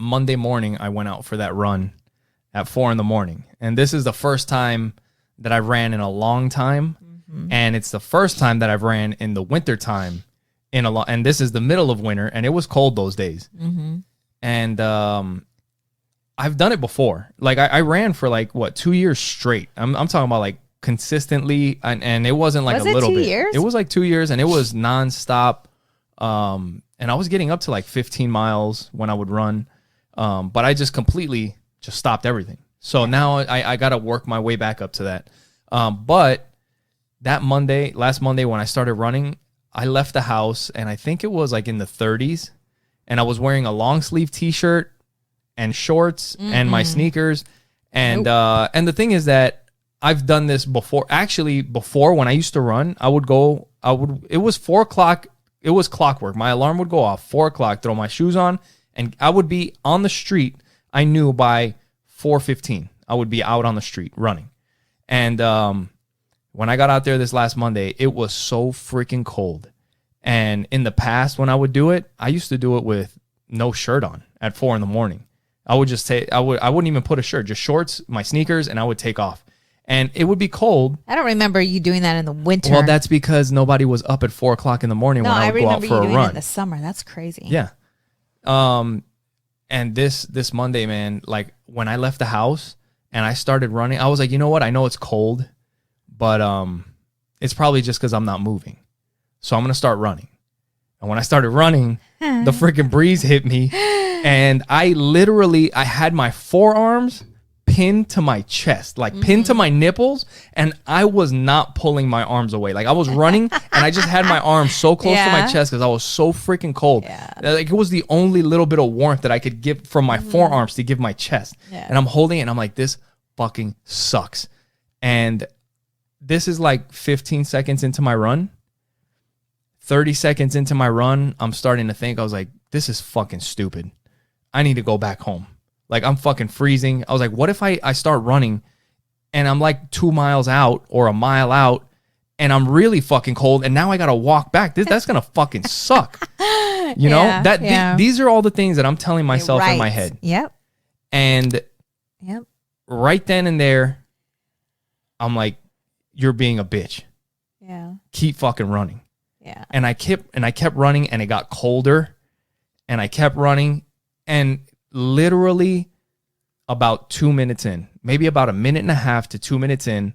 Monday morning, I went out for that run at 4 a.m. And this is the first time that I ran in a long time. And it's the first time that I've ran in the winter time and this is the middle of winter, and it was cold those days. And I've done it before. Like I ran for like 2 years straight. I'm talking about like consistently, and it wasn't like a little bit. Years? It was like 2 years, and it was nonstop. And I was getting up to like 15 miles when I would run. But I just completely just stopped everything. So now I got to work my way back up to that. But that last Monday when I started running, I left the house and I think it was like in the 30s, and I was wearing a long sleeve t-shirt and shorts and my sneakers. And the thing is that I've done this before. Actually, before when I used to run, it was 4 o'clock. It was clockwork. My alarm would go off 4 o'clock, throw my shoes on, and I would be on the street. I knew by 4:15, I would be out on the street running. And when I got out there this last Monday, it was so freaking cold. And in the past, when I would do it, I used to do it with no shirt on at 4 a.m. I would just say, I wouldn't even put a shirt, just shorts, my sneakers, and I would take off. And it would be cold. I don't remember you doing that in the winter. Well, that's because nobody was up at 4 o'clock in the morning when I would go out for a run. I remember you doing it in the summer. That's crazy. Yeah. And this Monday, man, like when I left the house and I started running, I was like, you know what? I know it's cold, but it's probably just because I'm not moving. So I'm going to start running. And when I started running, the freaking breeze hit me. And I had my forearms pinned to my chest, like pinned to my nipples. And I was not pulling my arms away. Like I was running and I just had my arms so close to my chest because I was so freaking cold. Like it was the only little bit of warmth that I could give from my forearms to give my chest. And I'm holding it and I'm like, this fucking sucks. And this is like 15 seconds into my run. 30 seconds into my run, I'm starting to think, I was like, this is fucking stupid. I need to go back home. Like, I'm fucking freezing. I was like, what if I start running and I'm like 2 miles out or a mile out and I'm really fucking cold and now I got to walk back? That's going to fucking suck. You know? These are all the things that I'm telling myself in my head. Yep. And right then and there, I'm like, you're being a bitch. Yeah. Keep fucking running. Yeah. And I kept running and it got colder and I kept running and literally about 2 minutes in, maybe about a minute and a half to 2 minutes in,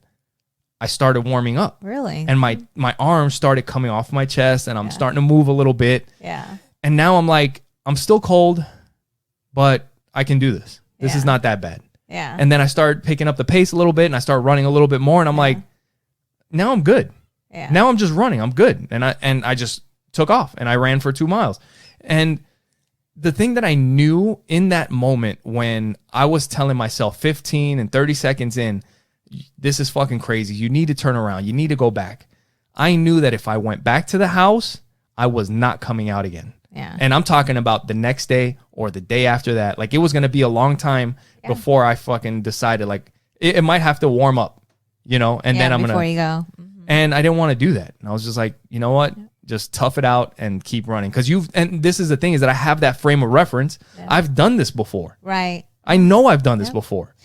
I started warming up. Really? And my arms started coming off my chest and I'm starting to move a little bit. Yeah. And now I'm like, I'm still cold, but I can do this. This is not that bad. Yeah. And then I started picking up the pace a little bit and I started running a little bit more and I'm like, now I'm good. Yeah. Now I'm just running. I'm good. And I just took off and I ran for 2 miles. And the thing that I knew in that moment when I was telling myself 15 and 30 seconds in, this is fucking crazy. You need to turn around. You need to go back. I knew that if I went back to the house, I was not coming out again. Yeah. And I'm talking about the next day or the day after that. Like it was going to be a long time before I fucking decided like it might have to warm up, you know, and then I'm going to. Before you go. And I didn't want to do that. And I was just like, you know what? Just tough it out and keep running. And this is the thing is that I have that frame of reference. Yeah. I've done this before. Right. I know I've done this before.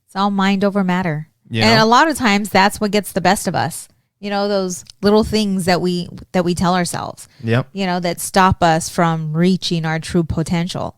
It's all mind over matter. You and know? a lot of times that's what gets the best of us. You know, those little things that we tell ourselves. Yep. You know, that stop us from reaching our true potential.